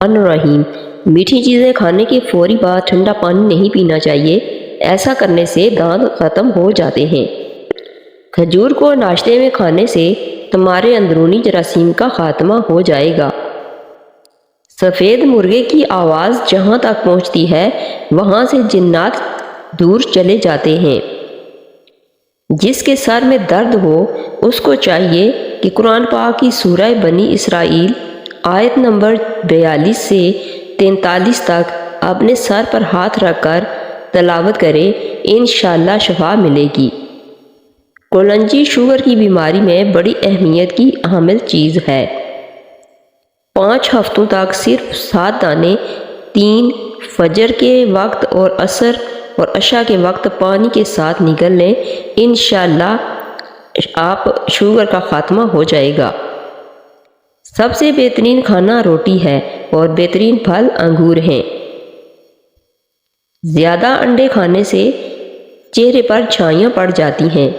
الرحیم میٹھی چیزیں کھانے کے فوری بعد ٹھنڈا پانی نہیں پینا چاہیے، ایسا کرنے سے دانت ختم ہو جاتے ہیں۔ کھجور کو ناشتے میں کھانے سے تمہارے اندرونی جراثیم کا خاتمہ ہو جائے گا۔ سفید مرغے کی آواز جہاں تک پہنچتی ہے وہاں سے جنات دور چلے جاتے ہیں۔ جس کے سر میں درد ہو اس کو چاہیے کہ قرآن پاک کی سورہ بنی اسرائیل آیت نمبر 42 سے 43 تک اپنے سر پر ہاتھ رکھ کر تلاوت کرے، انشاءاللہ شفا ملے گی۔ کولنجی شوگر کی بیماری میں بڑی اہمیت کی حامل چیز ہے۔ 5 ہفتوں تک صرف 7 دانے 3 فجر کے وقت اور عصر اور عشاء کے وقت پانی کے ساتھ نگل لیں، انشاءاللہ آپ شوگر کا خاتمہ ہو جائے گا۔ سب سے بہترین کھانا روٹی ہے اور بہترین پھل انگور ہیں۔ زیادہ انڈے کھانے سے چہرے پر چھائیاں پڑ جاتی ہیں۔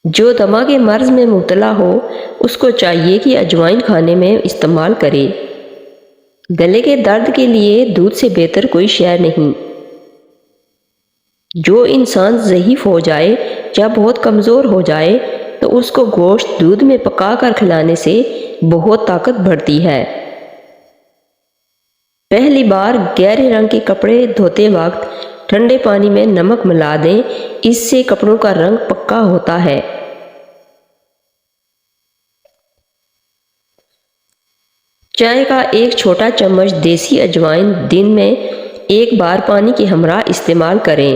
جو دمہ کے مرض میں مبتلا ہو اس کو چاہیے کہ اجوائن کھانے میں استعمال کرے۔ گلے کے درد کے لیے دودھ سے بہتر کوئی شے نہیں۔ جو انسان ضعیف ہو جائے یا بہت کمزور ہو جائے تو اس کو گوشت دودھ میں پکا کر کھلانے سے بہت طاقت بڑھتی ہے۔ پہلی بار گہرے رنگ کے کپڑے دھوتے وقت ٹھنڈے پانی میں نمک ملا دیں، اس سے کپڑوں کا رنگ پکا ہوتا ہے۔ چائے کا ایک چھوٹا چمچ دیسی اجوائن دن میں ایک بار پانی کے ہمراہ استعمال کریں،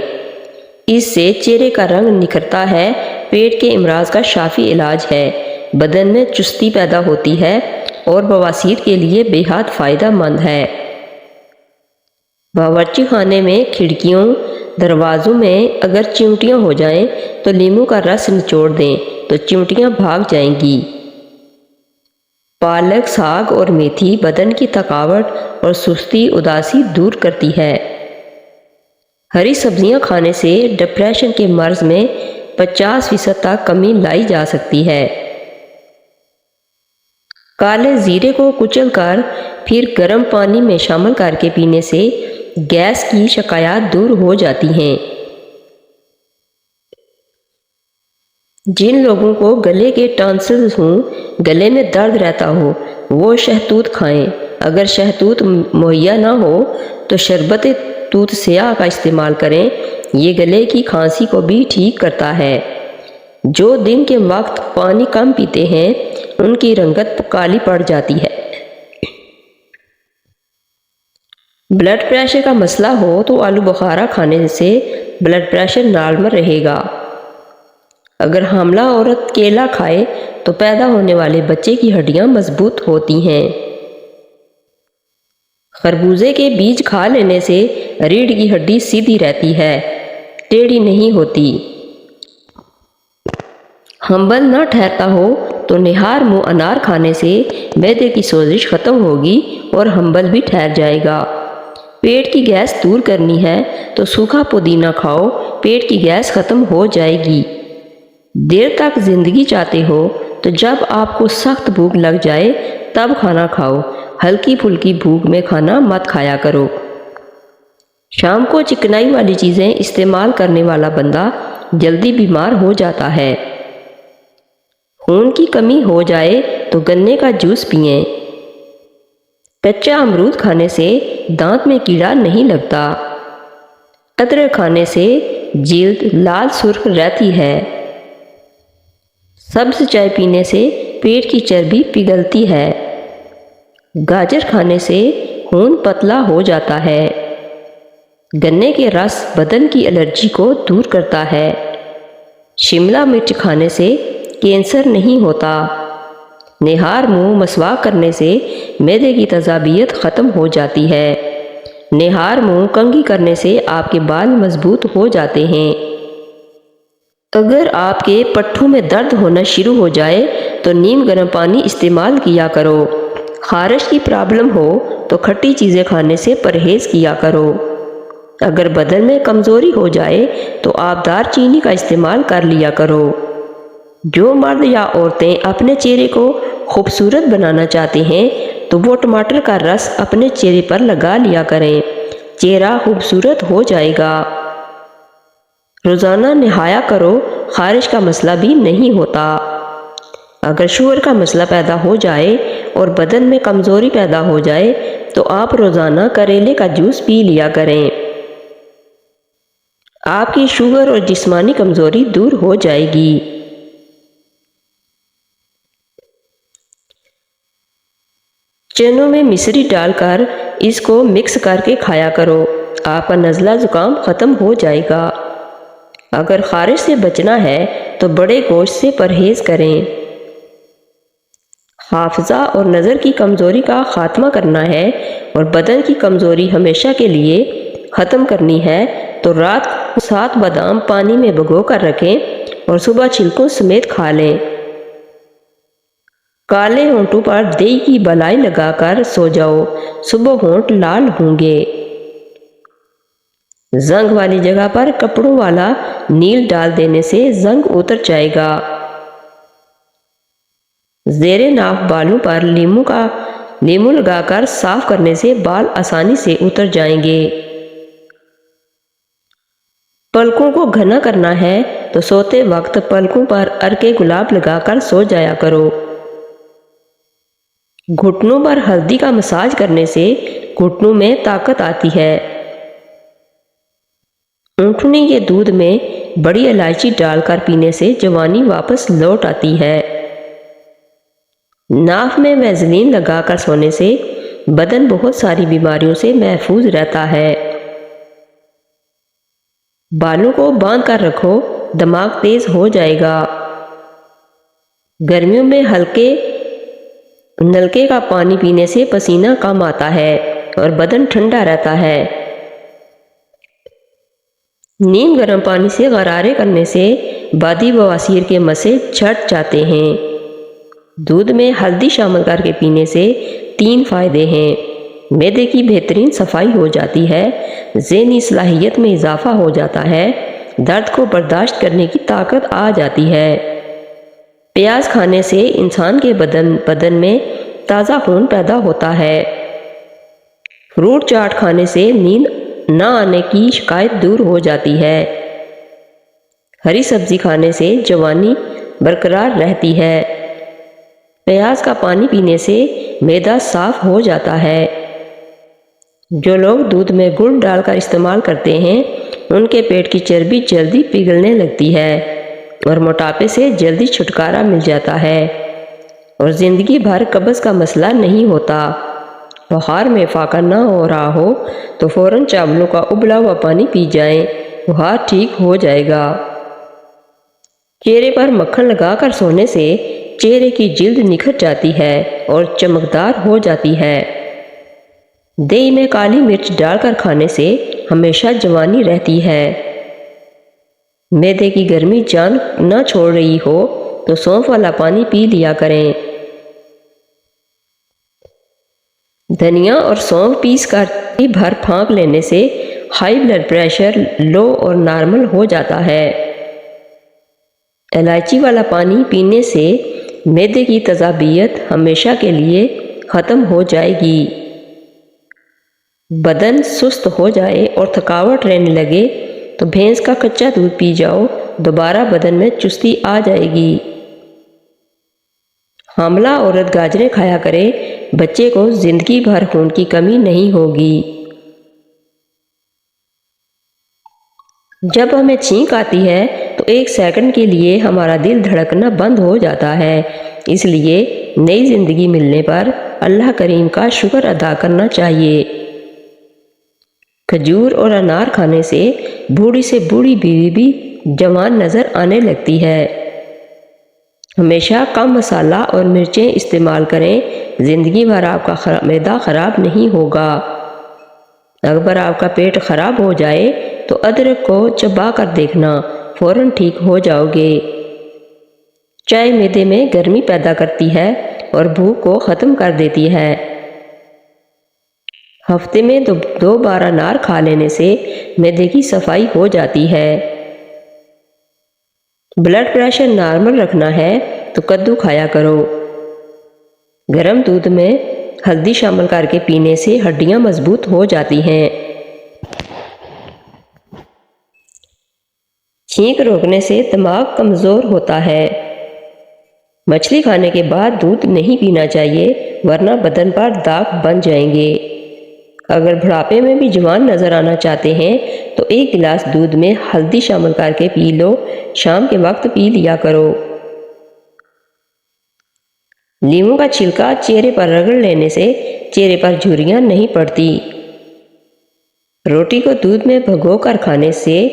اس سے چہرے کا رنگ نکھرتا ہے۔ پیٹ کے امراض کا شافی علاج ہے، بدن میں چستی پیدا ہوتی ہے اور بواسیر کے لیے بے حد فائدہ مند ہے۔ باورچی خانے میں کھڑکیوں دروازوں میں اگر چیونٹیاں ہو جائیں تو لیموں کا رس نچوڑ دیں تو چیونٹیاں بھاگ جائیں گی۔ پالک، ساگ اور میتھی بدن کی تھکاوٹ اور سستی اداسی دور کرتی ہے۔ ہری سبزیاں کھانے سے ڈپریشن کے مرض میں 50% تک کمی لائی جا سکتی ہے۔ کالے زیرے کو کچل کر پھر گرم پانی میں شامل کر کے پینے سے گیس کی شکایات دور ہو جاتی ہیں۔ جن لوگوں کو گلے کے ٹانسلز ہوں، گلے میں درد رہتا ہو، وہ شہتوت کھائیں۔ اگر شہتوت مہیا نہ ہو تو شربت توت سیاہ کا استعمال کریں، یہ گلے کی کھانسی کو بھی ٹھیک کرتا ہے۔ جو دن کے وقت پانی کم پیتے ہیں ان کی رنگت کالی پڑ جاتی ہے۔ بلڈ پریشر کا مسئلہ ہو تو آلو بخارا کھانے سے بلڈ پریشر نارمل رہے گا۔ اگر حاملہ عورت کیلا کھائے تو پیدا ہونے والے بچے کی ہڈیاں مضبوط ہوتی ہیں۔ خربوزے کے بیج کھا لینے سے ریڑھ کی ہڈی سیدھی رہتی ہے، ٹیڑھی نہیں ہوتی۔ حنبل نہ ٹھہرتا ہو تو نہار منہ انار کھانے سے معدے کی سوزش ختم ہوگی اور حنبل بھی ٹھہر جائے گا۔ پیٹ کی گیس دور کرنی ہے تو سوکھا پودینہ کھاؤ، پیٹ کی گیس ختم ہو جائے گی۔ دیر تک زندگی چاہتے ہو تو جب آپ کو سخت بھوک لگ جائے تب کھانا کھاؤ، ہلکی پھلکی بھوک میں کھانا مت کھایا کرو۔ شام کو چکنائی والی چیزیں استعمال کرنے والا بندہ جلدی بیمار ہو جاتا ہے۔ خون کی کمی ہو جائے تو گنے کا جوس پئیں۔ کچا امرود کھانے سے دانت میں کیڑا نہیں لگتا۔ ادرک کھانے سے جلد لال سرخ رہتی ہے۔ سبز چائے پینے سے پیٹ کی چربی پگھلتی ہے۔ گاجر کھانے سے خون پتلا ہو جاتا ہے۔ گنے کے رس بدن کی الرجی کو دور کرتا ہے۔ شملہ مرچ کھانے سے کینسر نہیں ہوتا۔ نہار منہ مسواک کرنے سے معدے کی تیزابیت ختم ہو جاتی ہے۔ نہار منہ کنگھی کرنے سے آپ کے بال مضبوط ہو جاتے ہیں۔ اگر آپ کے پٹھوں میں درد ہونا شروع ہو جائے تو نیم گرم پانی استعمال کیا کرو۔ خارش کی پرابلم ہو تو کھٹی چیزیں کھانے سے پرہیز کیا کرو۔ اگر بدن میں کمزوری ہو جائے تو آپ دار چینی کا استعمال کر لیا کرو۔ جو مرد یا عورتیں اپنے چہرے کو خوبصورت بنانا چاہتے ہیں تو وہ ٹماٹر کا رس اپنے چہرے پر لگا لیا کریں، چہرہ خوبصورت ہو جائے گا۔ روزانہ نہایا کرو، خارش کا مسئلہ بھی نہیں ہوتا۔ اگر شوہر کا مسئلہ پیدا ہو جائے اور بدن میں کمزوری پیدا ہو جائے تو آپ روزانہ کریلے کا جوس پی لیا کریں، آپ کی شوگر اور جسمانی کمزوری دور ہو جائے گی۔ چنوں میں مصری ڈال کر اس کو مکس کر کے کھایا کرو، آپ کا نزلہ زکام ختم ہو جائے گا۔ اگر خارش سے بچنا ہے تو بڑے گوشت سے پرہیز کریں۔ حافظہ اور نظر کی کمزوری کا خاتمہ کرنا ہے اور بدن کی کمزوری ہمیشہ کے لیے ختم کرنی ہے تو رات کو 7 بادام پانی میں بھگو کر رکھیں اور صبح چھلکوں سمیت کھا لیں۔ کالے ہونٹوں پر دہی کی بالائی لگا کر سو جاؤ، صبح ہونٹ لال ہوں گے۔ زنگ والی جگہ پر کپڑوں والا نیل ڈال دینے سے زنگ اتر جائے گا۔ زیر ناف بالوں پر لیمو لگا کر صاف کرنے سے بال آسانی سے اتر جائیں گے۔ پلکوں کو گھنا کرنا ہے تو سوتے وقت پلکوں پر عرق گلاب لگا کر سو جایا کرو۔ گھٹنوں پر ہلدی کا مساج کرنے سے گھٹنوں میں طاقت آتی ہے۔ اونٹنی کے دودھ میں بڑی الائچی ڈال کر پینے سے جوانی واپس لوٹ آتی ہے۔ ناف میں ویزلین لگا کر سونے سے بدن بہت ساری بیماریوں سے محفوظ رہتا ہے۔ بالوں کو باندھ کر رکھو، دماغ تیز ہو جائے گا۔ گرمیوں میں ہلکے نلکے کا پانی پینے سے پسینہ کم آتا ہے اور بدن ٹھنڈا رہتا ہے۔ نیم گرم پانی سے غرارے کرنے سے بادی بواسیر کے مسئلے چھٹ جاتے ہیں۔ دودھ میں ہلدی شامل کر کے پینے سے 3 فائدے ہیں۔ معدے کی بہترین صفائی ہو جاتی ہے، ذہنی صلاحیت میں اضافہ ہو جاتا ہے، درد کو برداشت کرنے کی طاقت آ جاتی ہے۔ پیاز کھانے سے انسان کے بدن میں تازہ خون پیدا ہوتا ہے۔ فروٹ چاٹ کھانے سے نیند نہ آنے کی شکایت دور ہو جاتی ہے۔ ہری سبزی کھانے سے جوانی برقرار رہتی ہے۔ پیاز کا پانی پینے سے معدہ صاف ہو جاتا ہے۔ جو لوگ دودھ میں گڑ ڈال کر استعمال کرتے ہیں ان کے پیٹ کی چربی جلدی پگھلنے لگتی ہے اور موٹاپے سے جلدی چھٹکارا مل جاتا ہے اور زندگی بھر قبض کا مسئلہ نہیں ہوتا۔ بخار میں فاقہ نہ ہو رہا ہو تو فوراً چاولوں کا ابلا ہوا پانی پی جائیں، بخار ٹھیک ہو جائے گا۔ چہرے پر مکھن لگا کر سونے سے چہرے کی جلد نکھر جاتی ہے اور چمکدار ہو جاتی ہے۔ دہی میں کالی مرچ ڈال کر کھانے سے ہمیشہ جوانی رہتی ہے۔ معدے کی گرمی جان نہ چھوڑ رہی ہو تو سونف والا پانی پی لیا کریں۔ دھنیا اور سونف پیس کر بھر پھانک لینے سے ہائی بلڈ پریشر لو اور نارمل ہو جاتا ہے۔ الائچی والا پانی پینے سے معدے کی تیزابیت ہمیشہ کے لیے ختم ہو جائے گی۔ بدن سست ہو جائے اور تھکاوٹ رہنے لگے تو بھینس کا کچا دودھ پی جاؤ، دوبارہ بدن میں چستی آ جائے گی۔ حاملہ عورت گاجریں کھایا کرے، بچے کو زندگی بھر خون کی کمی نہیں ہوگی۔ جب ہمیں چھینک آتی ہے تو 1 سیکنڈ کے لیے ہمارا دل دھڑکنا بند ہو جاتا ہے، اس لیے نئی زندگی ملنے پر اللہ کریم کا شکر ادا کرنا چاہیے۔ کھجور اور انار کھانے سے بوڑھی سے بوڑھی بیوی بھی جوان نظر آنے لگتی ہے۔ ہمیشہ کم مسالہ اور مرچیں استعمال کریں، زندگی بھر آپ کا معدہ خراب نہیں ہوگا۔ اگر آپ کا پیٹ خراب ہو جائے تو ادرک کو چبا کر دیکھنا، فوراً ٹھیک ہو جاؤ گے۔ چائے معدے میں گرمی پیدا کرتی ہے اور بھوک کو ختم کر دیتی ہے۔ ہفتے میں 2 بار انار کھا لینے سے معدے کی صفائی ہو جاتی ہے۔ بلڈ پریشر نارمل رکھنا ہے تو کدو کھایا کرو۔ گرم دودھ میں ہلدی شامل کر کے پینے سے ہڈیاں مضبوط ہو جاتی ہیں۔ چھینک روکنے سے دماغ کمزور ہوتا ہے۔ مچھلی کھانے کے بعد دودھ نہیں پینا چاہیے ورنہ بدن پر داغ بن جائیں گے۔ اگر بڑھاپے میں بھی جوان نظر آنا چاہتے ہیں تو 1 گلاس دودھ میں ہلدی شامل کر کے پی لو، شام کے وقت پی لیا کرو۔ لیموں کا چھلکا چہرے پر رگڑ لینے سے چہرے پر جھریاں نہیں پڑتی۔ روٹی کو دودھ میں بھگو کر کھانے سے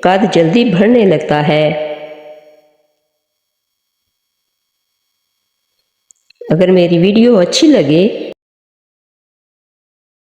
قد جلدی بڑھنے لگتا ہے۔ اگر میری ویڈیو اچھی لگے